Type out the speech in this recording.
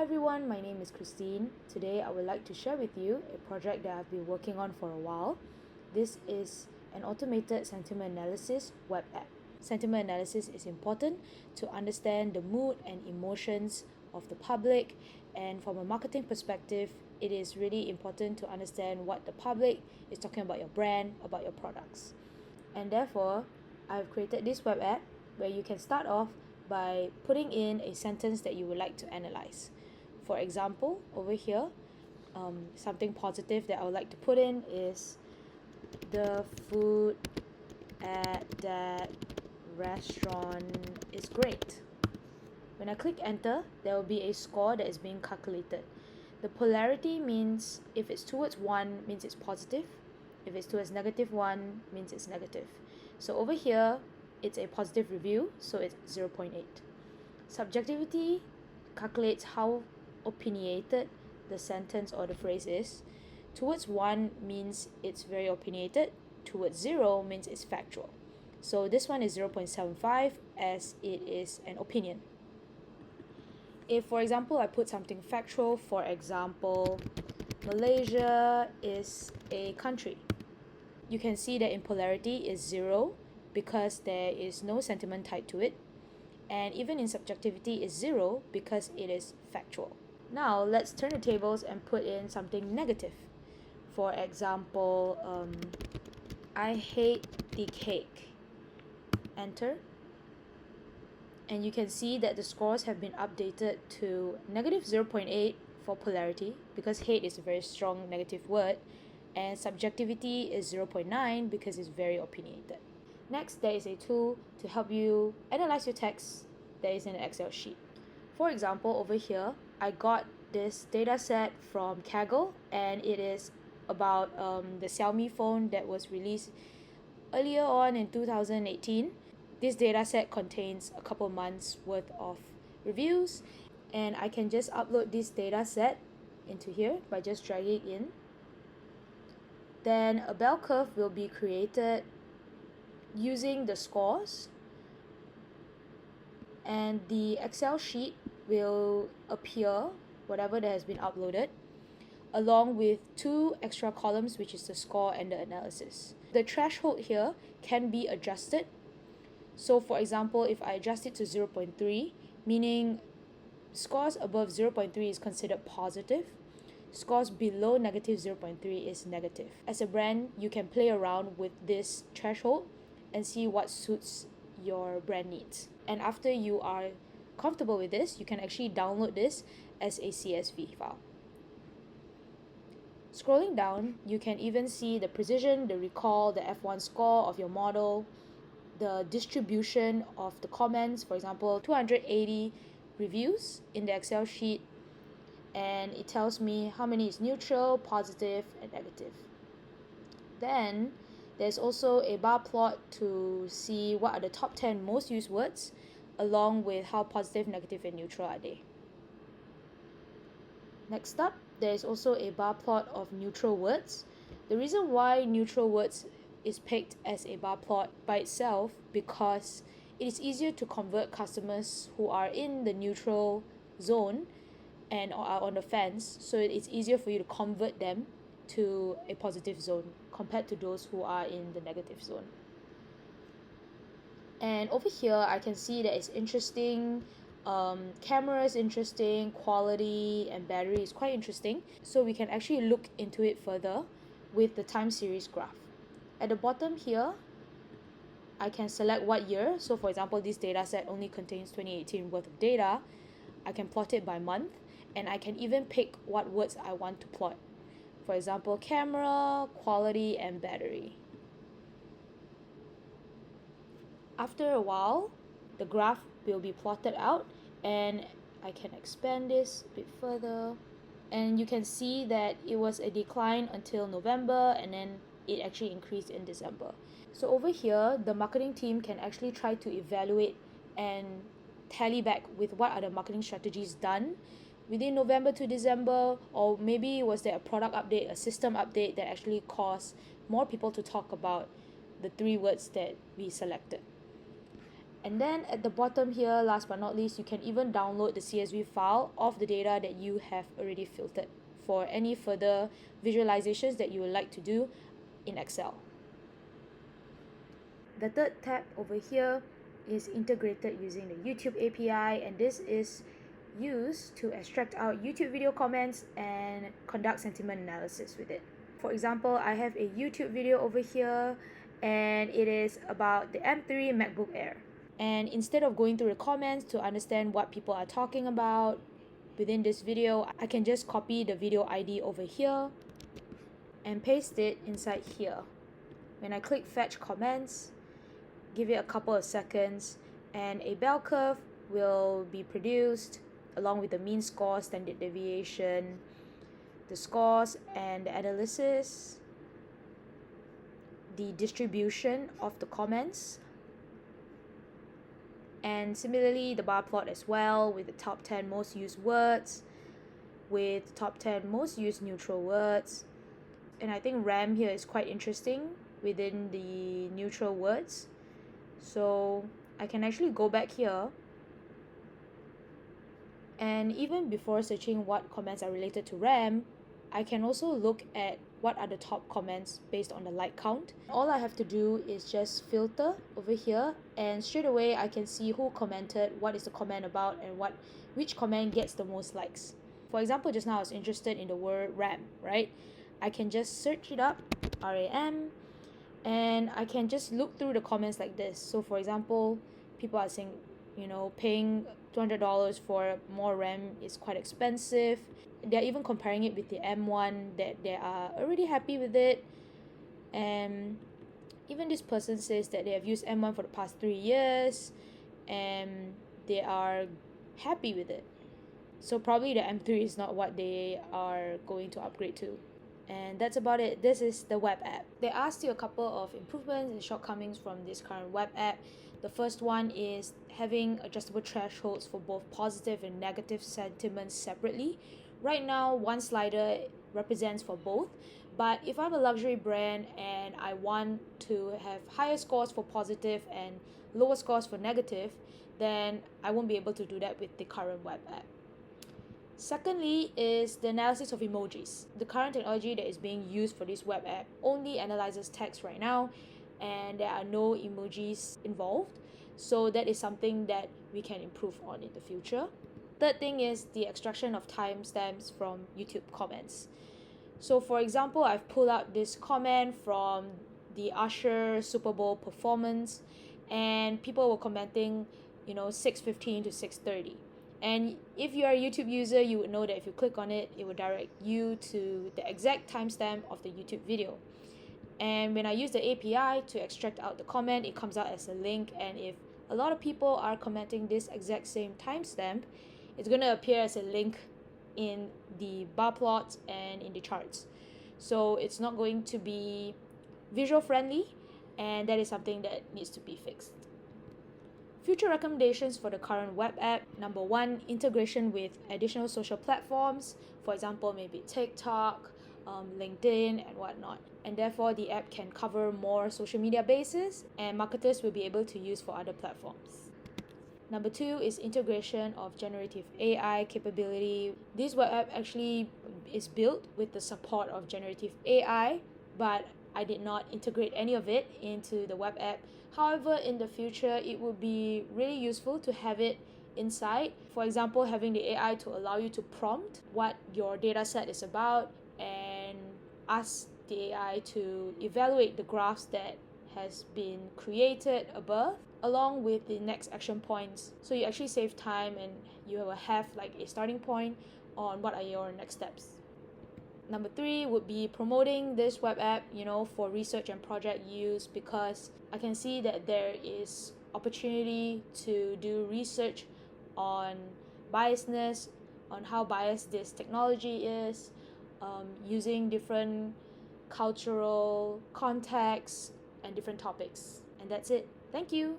everyone, my name is Christine. Today I would like to share with you a project that I've been working on for a while. This is an automated sentiment analysis web app. Sentiment analysis is important to understand the mood and emotions of the public, and from a marketing perspective, it is really important to understand what the public is talking about your brand, about your products. And therefore, I've created this web app where you can start off by putting in a sentence that you would like to analyze. For example, over here, something positive that I would like to put in is the food at that restaurant is great. When I click enter, there will be a score that is being calculated. The polarity means if it's towards 1 means it's positive, if it's towards -1 means it's negative. So over here, it's a positive review, so it's 0.8. Subjectivity calculates how opinionated the sentence or the phrase is. Towards 1 means it's very opinionated, towards 0 means it's factual. So this one is 0.75 as it is an opinion. If, for example, I put something factual, for example, Malaysia is a country, you can see that in polarity is 0 because there is no sentiment tied to it, and even in subjectivity is 0 because it is factual. Now let's turn the tables and put in something negative. For example, I hate the cake. Enter. And you can see that the scores have been updated to -0.8 for polarity because hate is a very strong negative word, and subjectivity is 0.9 because it's very opinionated. Next, there is a tool to help you analyze your text that is in an Excel sheet. For example, over here, I got this data set from Kaggle, and it is about the Xiaomi phone that was released earlier on in 2018. This data set contains a couple months worth of reviews, and I can just upload this data set into here by just dragging it in. Then a bell curve will be created using the scores, and the Excel sheet will appear, whatever that has been uploaded, along with 2 extra columns, which is the score and the analysis. The threshold here can be adjusted. So for example, if I adjust it to 0.3, meaning scores above 0.3 is considered positive, scores below -0.3 is negative. As a brand, you can play around with this threshold and see what suits your brand needs. And after you are comfortable with this, you can actually download this as a CSV file. Scrolling down, you can even see the precision, the recall, the F1 score of your model, the distribution of the comments, for example, 280 reviews in the Excel sheet, and it tells me how many is neutral, positive, and negative. Then there's also a bar plot to see what are the top 10 most used words, along with how positive, negative, and neutral are they. Next up, there is also a bar plot of neutral words. The reason why neutral words is picked as a bar plot by itself because it is easier to convert customers who are in the neutral zone and are on the fence, so it's easier for you to convert them to a positive zone compared to those who are in the negative zone. And over here, I can see that it's interesting. Camera is interesting, quality and battery is quite interesting, so we can actually look into it further with the time series graph. At the bottom here, I can select what year. So for example, this data set only contains 2018 worth of data. I can plot it by month, and I can even pick what words I want to plot. For example, camera, quality, and battery. After a while, the graph will be plotted out, and I can expand this a bit further, and you can see that it was a decline until November, and then it actually increased in December. So over here, the marketing team can actually try to evaluate and tally back with what are the marketing strategies done within November to December, or maybe was there a product update, a system update that actually caused more people to talk about the 3 words that we selected. And then at the bottom here, last but not least, you can even download the CSV file of the data that you have already filtered for any further visualizations that you would like to do in Excel. The third tab over here is integrated using the YouTube API, and this is used to extract out YouTube video comments and conduct sentiment analysis with it. For example, I have a YouTube video over here, and it is about the M3 MacBook Air. And instead of going through the comments to understand what people are talking about within this video, I can just copy the video ID over here and paste it inside here. When I click fetch comments, give it a couple of seconds, and a bell curve will be produced along with the mean score, standard deviation, the scores and the analysis, the distribution of the comments, and similarly the bar plot as well, with the top 10 most used words, with the top 10 most used neutral words. And I think RAM here is quite interesting within the neutral words. So I can actually go back here, and even before searching what comments are related to RAM, I can also look at what are the top comments based on the like count. All I have to do is just filter over here, and straight away I can see who commented, what is the comment about, and which comment gets the most likes. For example, just now I was interested in the word RAM, right? I can just search it up, RAM, and I can just look through the comments like this. So for example, people are saying, paying $200 for more RAM is quite expensive. They're even comparing it with the M1, that they are already happy with it. And even this person says that they have used M1 for the past 3 years and they are happy with it. So probably the M3 is not what they are going to upgrade to. And that's about it. This is the web app. There are still a couple of improvements and shortcomings from this current web app. The first one is having adjustable thresholds for both positive and negative sentiments separately. Right now, one slider represents for both, but if I'm a luxury brand and I want to have higher scores for positive and lower scores for negative, then I won't be able to do that with the current web app. Secondly is the analysis of emojis. The current technology that is being used for this web app only analyzes text right now, and there are no emojis involved. So that is something that we can improve on in the future. Third thing is the extraction of timestamps from YouTube comments. So for example, I've pulled out this comment from the Usher Super Bowl performance, and people were commenting, 6:15 to 6:30. And if you're a YouTube user, you would know that if you click on it, it will direct you to the exact timestamp of the YouTube video. And when I use the API to extract out the comment, it comes out as a link. And if a lot of people are commenting this exact same timestamp, it's going to appear as a link in the bar plots and in the charts. So it's not going to be visual friendly, and that is something that needs to be fixed. Future recommendations for the current web app: number 1, integration with additional social platforms, for example, maybe TikTok, LinkedIn, and whatnot. And therefore, the app can cover more social media bases, and marketers will be able to use for other platforms. Number 2 is integration of generative AI capability. This web app actually is built with the support of generative AI, but I did not integrate any of it into the web app. However, in the future, it would be really useful to have it inside. For example, having the AI to allow you to prompt what your data set is about and ask the AI to evaluate the graphs that has been created above, along with the next action points. So you actually save time and you will have like a starting point on what are your next steps. Number 3 would be promoting this web app, for research and project use, because I can see that there is opportunity to do research on biasness, on how biased this technology is, using different cultural contexts and different topics. And that's it. Thank you.